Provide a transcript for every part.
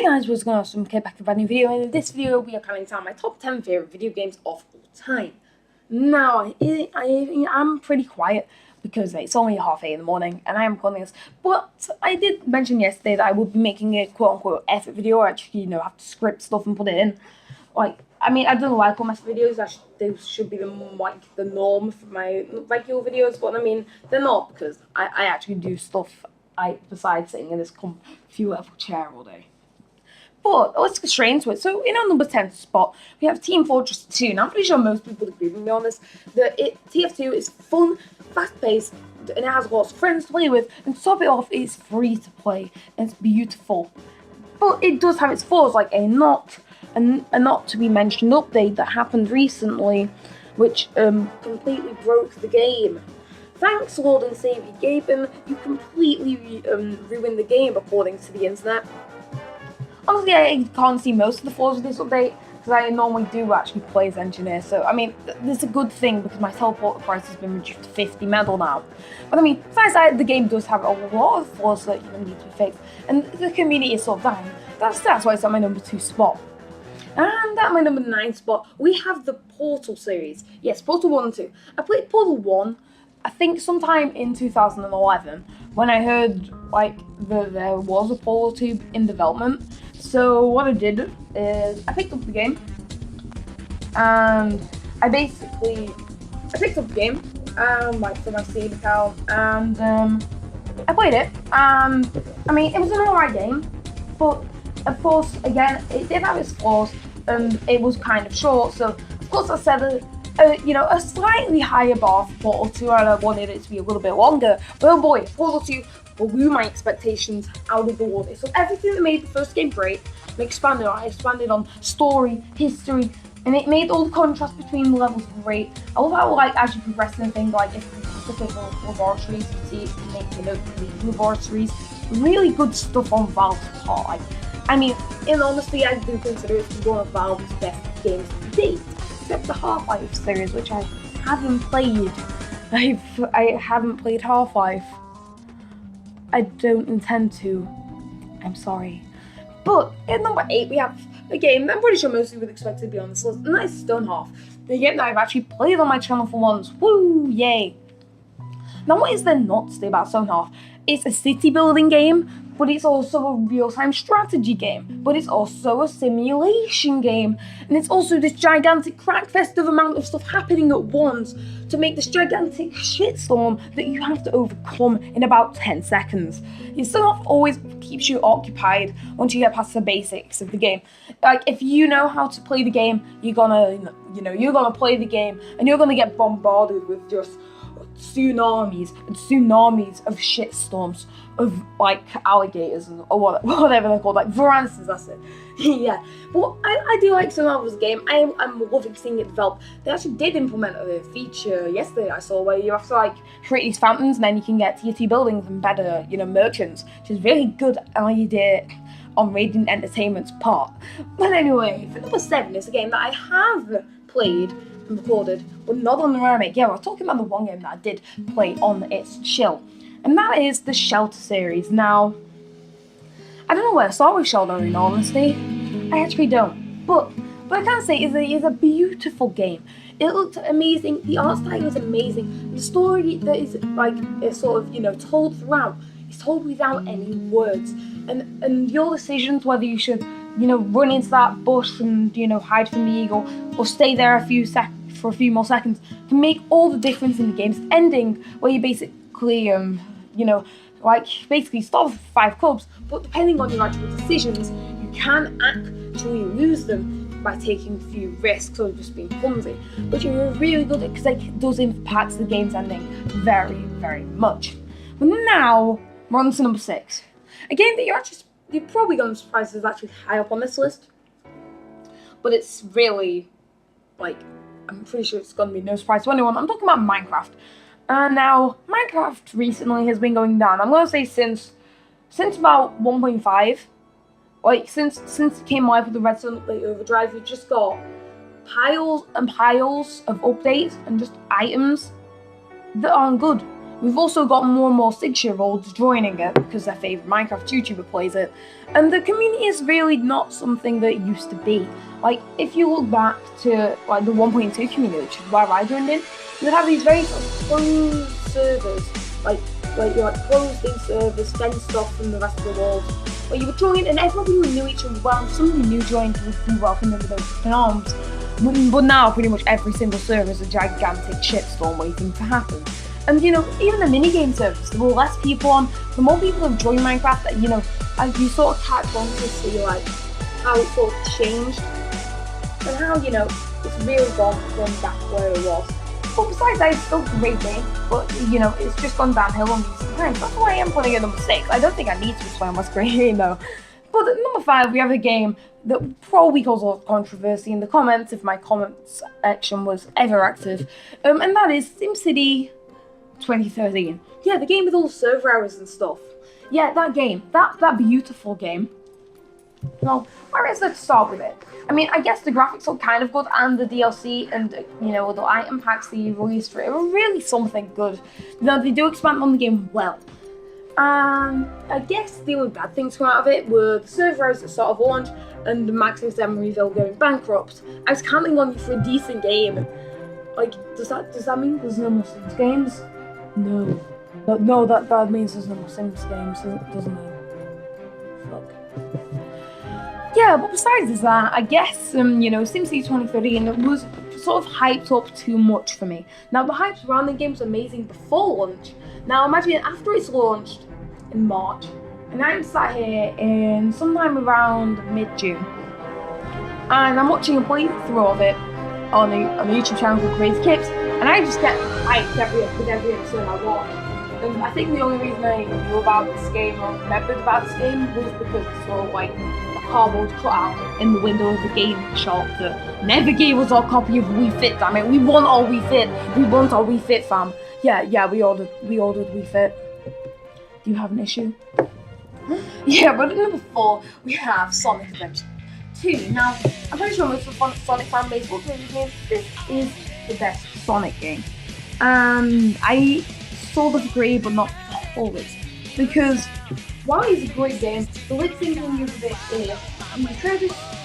guys, what's going on? So I'm back with a brand new video, and in this video we are counting down my top 10 favourite video games of all time. Now, I'm pretty quiet because it's only 8:30 in the morning and I am recording this, but I did mention yesterday that I would be making a quote-unquote effort video, or actually, have to script stuff and put it in. I don't know why I call my videos, they should be the norm for my regular videos, but they're not, because I actually do stuff besides sitting in this comfy level chair all day. But let's get straight into it. So in our number 10 spot, we have Team Fortress 2. Now I'm pretty sure most people agree with me on this. TF2 is fun, fast-paced, and it has lots of friends to play with. And to top it off, it's free to play, and it's beautiful. But it does have its flaws, like a not to be mentioned update that happened recently, which completely broke the game. Thanks, Lord and Savior Gaben, you completely ruined the game, according to the internet. Honestly, I can't see most of the flaws of this update, because I normally do actually play as engineer, so this is a good thing, because my teleport price has been reduced to 50 medal now. But besides that, the game does have a lot of flaws that need to be fixed, and the community is sort of dying. That's why it's at my number 2 spot. And at my number 9 spot, we have the Portal series. Yes, Portal 1 and 2. I played Portal 1, I think sometime in 2011, when I heard that there was a Portal 2 in development. So what I did is I picked up the game, and I picked up the game, for my Steam account, and I played it, and it was an alright game, but of course, again, it did have its flaws, and it was kind of short, so of course I set a slightly higher bar for Portal 2, and I wanted it to be a little bit longer, but oh boy, Portal 2 blew my expectations out of the water. So everything that made the first game great, I expanded on story, history, and it made all the contrast between the levels great. I love how as you progress in things, if you look at laboratories, you see the laboratories, really good stuff on Valve's part. In honesty, I do consider it one of Valve's best games to date, except the Half-Life series, which I haven't played. I haven't played Half-Life. I don't intend to. I'm sorry. But at number 8, we have a game that I'm pretty sure most of you would expect to be on this list, and that is Stonehalf. The game that I've actually played on my channel for once. Woo! Yay! Now, what is there not to say about Stonehalf? It's a city building game, but it's also a real-time strategy game, but it's also a simulation game, and it's also this gigantic crackfest of amount of stuff happening at once to make this gigantic shitstorm that you have to overcome in about 10 seconds. Stonehalf always keeps you occupied once you get past the basics of the game. If you know how to play the game, you're gonna play the game, and you're gonna get bombarded with just tsunamis of shitstorms of alligators or whatever they're called, Varances, that's it. Yeah, but I do like Stonehalf as a game. I'm loving seeing it develop. They actually did implement a feature yesterday I saw where you have to create these fountains, and then you can get tier 2 buildings and better merchants, which is really good idea on Radiant Entertainment's part. But anyway, for number 7 is a game that I have played and recorded, but not on the remake. Yeah, we're talking about the one game that I did play on its chill, and that is the Shelter series. Now, I don't know where to start with Shelter, in honesty. I actually don't. But I can say it's a beautiful game. It looked amazing. The art style is amazing. The story that is is sort of told throughout. It's told without any words. And your decisions whether you should run into that bush and hide from the eagle, or stay there for a few more seconds, can make all the difference in the game's ending, where you basically basically start with 5 clubs, but depending on your actual decisions, you can actually lose them by taking a few risks or just being clumsy, which are really good because it does impact the game's ending very, very much. But now we're on to number 6, a game that you're probably going to be surprised is actually high up on this list, but it's really I'm pretty sure it's going to be no surprise to anyone. I'm talking about Minecraft. Now, Minecraft recently has been going down. I'm going to say since about 1.5. Since it came live with the Redstone Overdrive, we've just got piles and piles of updates and just items that aren't good. We've also got more and more 6-year-olds joining it because their favourite Minecraft YouTuber plays it. And the community is really not something that it used to be. Like, if you look back to like the 1.2 community, which is where I joined in, you'd have these very sort of closed servers, like you're like closed-in servers, fenced off from the rest of the world, where you would join and everybody knew each other well. If somebody new joined, you would be welcomed with open arms. But now, pretty much every single server is a gigantic shitstorm waiting to happen. And you know, even the minigame servers, there were less people on. The more people have joined Minecraft, you know, as you sort of catch on to see like how it sort of changed and how, you know, it's really gone back where it was. But besides that, it's still a great game, but you know, it's just gone downhill on recent times. That's why I am putting it number 6. I don't think I need to explain what's great game though. But at number 5, we have a game that probably caused a lot of controversy in the comments if my comments section was ever active, and that is SimCity 2013. Yeah, the game with all the server errors and stuff. Yeah, that game. That beautiful game. Well, where is there to start with it? I mean, I guess the graphics look kind of good, and the DLC and, you know, the item packs that you released for it were really something good. You know, they do expand on the game well. I guess the only bad things come out of it were the server errors at the start of launch and Maxis Emeryville going bankrupt. I was counting on you for a decent game. Like, does that mean there's no more Sims games? No, that means there's no more Sims games, doesn't it? Fuck. Yeah, but besides that, I guess, you know, SimCity 2013 was sort of hyped up too much for me. Now, the hype around the game was amazing before launch. Now, imagine after it's launched in March, and I'm sat here in sometime around mid-June, and I'm watching a playthrough of it on the YouTube channel called Crazy Kips, and I just get hyped with every episode I watch. And I think the only reason I knew about this game or remembered about this game was because I saw like a cardboard cutout in the window of the game shop that never gave us our copy of Wii Fit. Damn it, we want our Wii Fit. We want our Wii Fit, fam. Yeah, we ordered Wii Fit. Do you have an issue? Yeah, but at number 4 we have Sonic Adventure 2. Now, I'm pretty sure most of the Sonic fan base will agree with me. This is the best Sonic game. And I sort of agree, but not always. Because while it's a great game, the lip syncing is a bit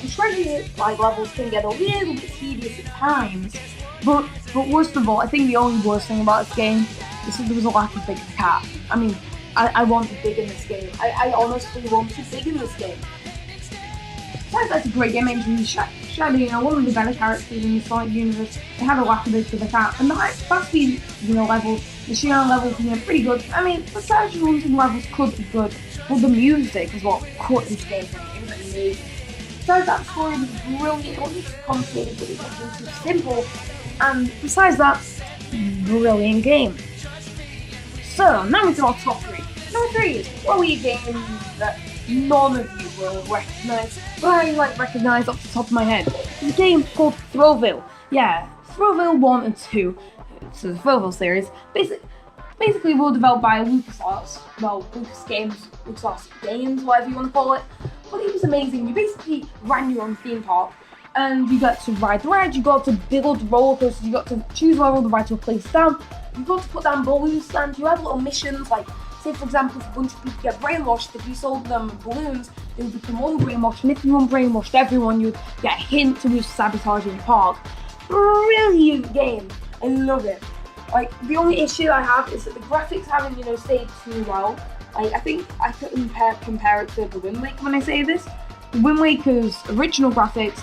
the treasure like levels can get a little bit tedious at times. But worst of all, I think the only worst thing about this game is that there was a lack of Big the Cat. I mean, I wanted Big in this game. I honestly wanted Big in this game. Besides, that's a great game. It was Shady, you know, one of the better characters in the Sonic universe. It had a lack of Big for the Cat, and the fast speed, you know, levels, the Shion levels, you know, pretty good. I mean, the strategy hunting levels could be good, but the music is what cut this game for me. It was amazing. Besides, that story was brilliant. It wasn't too complicated, but it wasn't too simple. And besides that, brilliant game. So, now into our top 3. Number 3 is probably a game that none of you will recognise, but I recognise off the top of my head. It's a game called Throwville. Yeah, Throwville 1 and 2. So the Throwville series. Basically were developed by LucasArts. Well, LucasArts Games, whatever you want to call it. But it was amazing. You basically ran your own theme park. And you got to ride the ride, you got to build roller coasters, you got to choose where all the rides were placed down, you got to put down balloons, and you had little missions, like, say for example, if a bunch of people get brainwashed, if you sold them balloons, they would become all brainwashed, and if you unbrainwashed everyone, you'd get a hint to who's sabotaging the park. Brilliant game, I love it. Like, the only issue I have is that the graphics haven't, you know, stayed too well. Like, I think I could compare it to the Wind Waker when I say this. The Wind Waker's original graphics,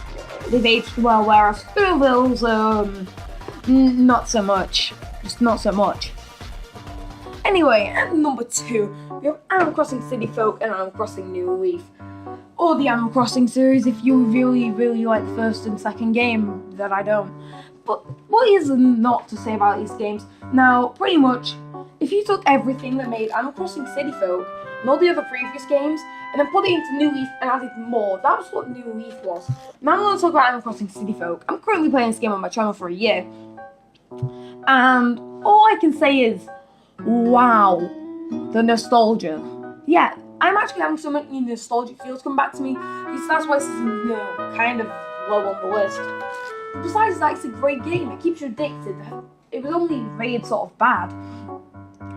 they've aged well, whereas Throwville's, not so much. Just not so much. Anyway, at number 2, we have Animal Crossing City Folk and Animal Crossing New Leaf. Or the Animal Crossing series if you really, really like the first and second game, that I don't. But what is not to say about these games? Now, pretty much, if you took everything that made Animal Crossing City Folk and all the other previous games, and then put it into New Leaf and added more. That was what New Leaf was. Now I'm going to talk about Animal Crossing City Folk. I'm currently playing this game on my channel for a year. And all I can say is, wow, the nostalgia. Yeah, I'm actually having so many nostalgic feels come back to me. Because that's why this is, you know, kind of low on the list. Besides that, it's a great game. It keeps you addicted. It was only rated sort of bad.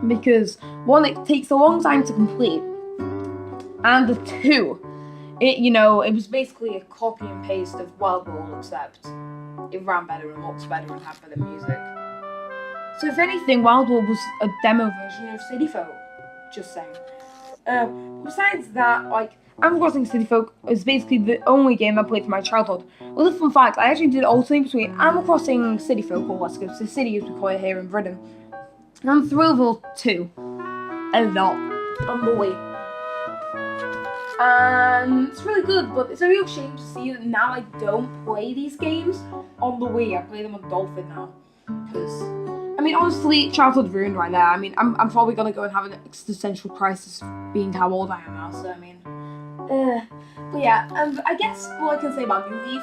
because one, it takes a long time to complete, and two, it was basically a copy and paste of Wild Ball, except it ran better and looked better and had better music. So if anything, Wild Ball was a demo version of City Folk. Just saying. Besides that, like, Animal Crossing City Folk is basically the only game I played from my childhood. Well, fun fact, I actually did alternate between Animal Crossing City Folk, or Let's Go to the City as we call it here in Britain, and Thrillville 2. A lot. On the way. And it's really good, but it's a real shame to see that now I don't play these games on the Wii. I play them on Dolphin now. Because, I mean, honestly, childhood ruined right there. I mean, I'm probably going to go and have an existential crisis being how old I am now, so I mean. But yeah, and I guess all I can say about New Leaf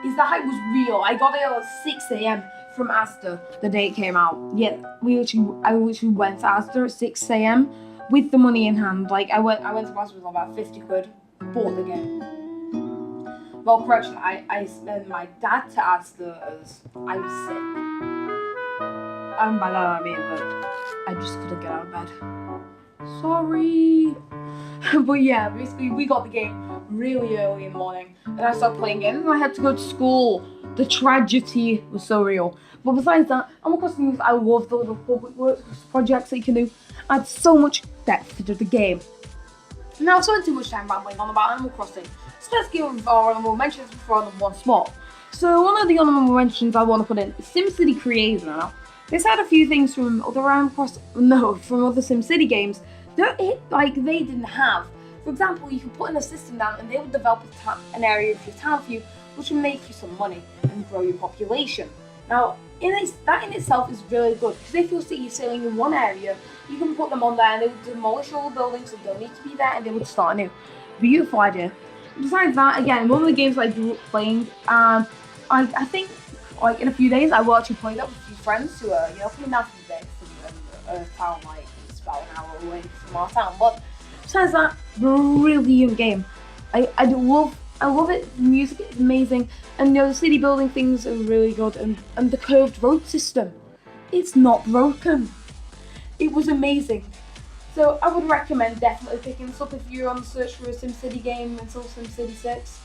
is the hype was real. I got it at 6 a.m. from Asda the day it came out. Yeah, I literally went to Asda at 6 a.m. with the money in hand. Like, I went to Asda with about 50 quid, bought the game. Well, correction, I sent my dad to Asda as I was sick. And by that I mean that I just couldn't get out of bed. Sorry. But yeah, basically we got the game really early in the morning, and I started playing it, and I had to go to school. The tragedy was so real. But besides that, Animal Crossing, I love the little public works projects that you can do. Add so much depth to the game. Now, I've spent too much time rambling on about Animal Crossing, so let's give our honorable mentions before I one spot. So one of the honorable mentions I want to put in is SimCity Creator. They had a few things from other from other SimCity games that they didn't have. For example, you can put in a system down and they will develop an area of your town for you, which will make you some money and grow your population. Now, that in itself is really good, because if you're sailing in one area, you can put them on there and they will demolish all the buildings that don't need to be there and they will start anew. Beautiful idea. Besides that, again, one of the games I grew up playing, I think like in a few days I will actually play that with a few friends who are coming down from the day from a town like it's about an hour away from our town. But besides that, brilliant game. I love it. The music is amazing, and the city building things are really good, and the curved road system, it's not broken. It was amazing. So I would recommend definitely picking this up if you're on the search for a SimCity game until SimCity 6.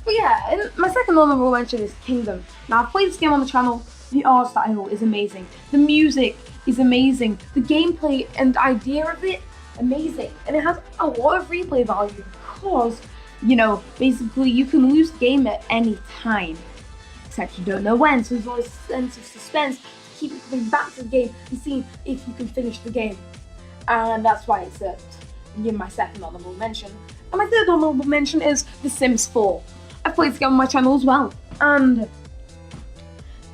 But yeah, and my second honorable mention is Kingdom. Now, I've played this game on the channel. The art style is amazing. The music is amazing. The gameplay and idea of it, amazing. And it has a lot of replay value because, basically you can lose the game at any time. Except you don't know when, so there's always a sense of suspense to keep you coming back to the game and seeing if you can finish the game. And that's why it's my second honorable mention. And my third honorable mention is The Sims 4. I've played this game on my channel as well, and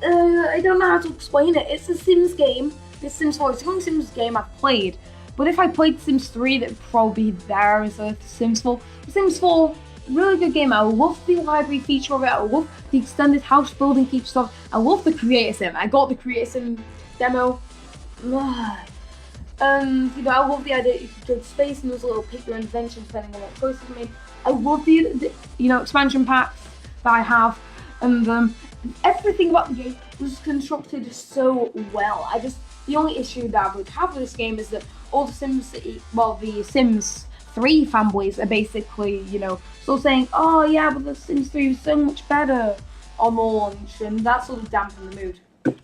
I don't know how to explain it. It's a Sims game. It's Sims 4. It's the only Sims game I've played. But if I played Sims 3, that would probably be there instead of Sims 4. Sims 4, really good game. I love the library feature of it. I love the extended house building feature stuff. I love the Creator Sim. I got the Creator Sim demo. And I love the idea that you could go to space and there's a little pick your invention depending on what choices you made. I love the expansion packs that I have, and everything about the game was constructed so well. The only issue that I would have with this game is that all the the Sims 3 fanboys are basically, still saying, oh yeah, but the Sims 3 was so much better on launch, and that sort of dampened the mood. But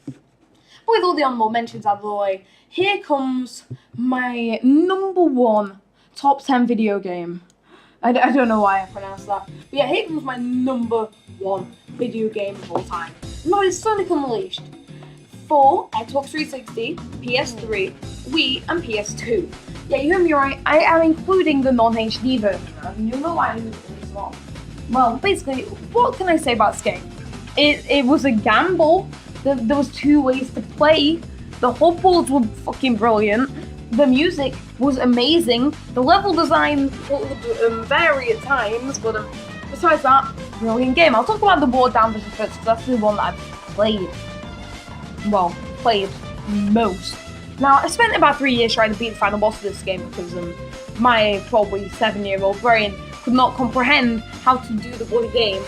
with all the honorable mentions out of the way, here comes my number one top 10 video game. I don't know why I pronounced that. But yeah, here comes my number one video game of all time. And that is Sonic Unleashed. For Xbox 360, PS3, Wii, and PS2. Yeah, you heard me right, I am including the non-HD version, and you'll know why I'm including this one. Well, basically, what can I say about this game? It was a gamble. There was two ways to play. The hub builds were fucking brilliant. The music was amazing. The level design would vary at times, but besides that, brilliant game. I'll talk about the watered down version first, because that's the one that I've played. Well, played most. Now, I spent about 3 years trying to beat the final boss of this game because my probably 7-year-old brain could not comprehend how to do the bloody game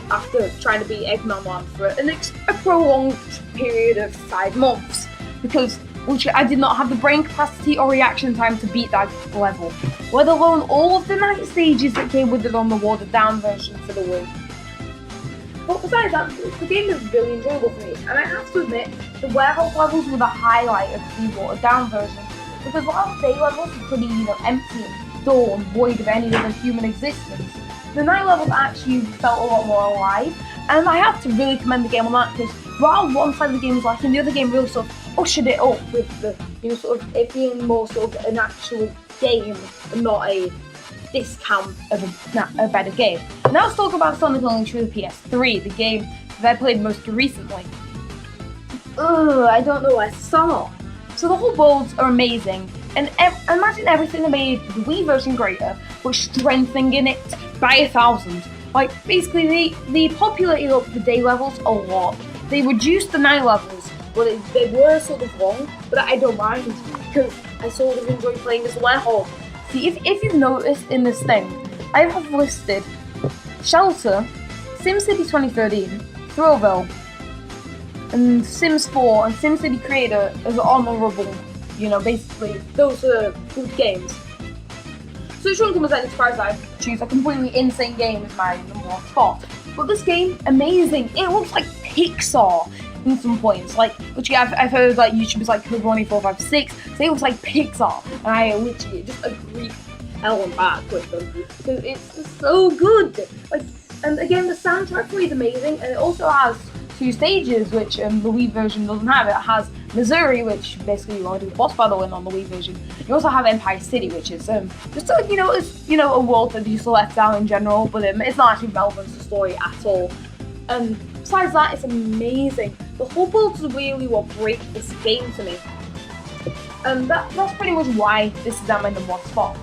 after trying to beat Eggman 1 for a prolonged period of 5 months. Because which I did not have the brain capacity or reaction time to beat that level, let alone all of the night stages that came with it on the watered down version for the Wii. But besides that, the game is really enjoyable for me, and I have to admit, the warehouse levels were the highlight of the watered down version, because while the day levels were pretty, empty and dull and void of any other human existence, the night levels actually felt a lot more alive, and I have to really commend the game on that, because while one side of the game was lacking, the other game really sort of ushered it up with the, it being more sort of an actual game and not a discount of a better game. Now let's talk about Sonic Launch for the PS3, the game that I played most recently. I don't know where to start. So the whole builds are amazing, and imagine everything that made the Wii version greater, but strengthening it by 1,000. Like, basically, they populated up the day levels a lot. They reduced the night levels, but they were sort of long, but I don't mind, because I sort of enjoy playing as warehouse. See, if you've noticed in this thing, I have listed Shelter, SimCity 2013, Thrillville, and Sims 4 and SimCity Creator as honourable. Basically, those are good games. So it shouldn't come as any surprise that I choose a completely insane game as my number one spot. But this game, amazing. It looks like Pixar in some points. Like, literally, I've heard like YouTubers like Ronnie456 say it looks like Pixar, and I literally just agree hell and back with them because it's just so good. Like, and again, the soundtrack for it is amazing, and it also has 2 stages, which the Wii version doesn't have. It has Missouri, which basically you want to do a boss battle in on the Wii version. You also have Empire City, which is just like it's a world that you left out in general, but it's not actually relevant to the story at all. And besides that, it's amazing. The whole build is really what breaks this game to me, and that's pretty much why this is at my number 1 spot.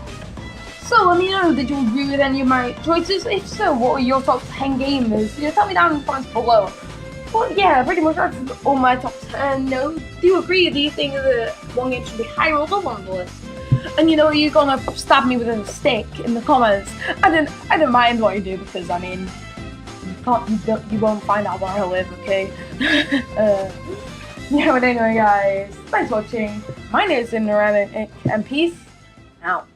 So let me know, did you agree with any of my choices? If so, what are your top 10 games? Tell me down in the comments below. But yeah, pretty much that's all my top 10. No, do you agree? Do you think that one game should be higher or lower on the list? And you're gonna stab me with a stick in the comments. I don't mind what you do, because you won't find out where I live, okay? Yeah, but anyway, guys, thanks for watching. My name is Cinderella, and peace out.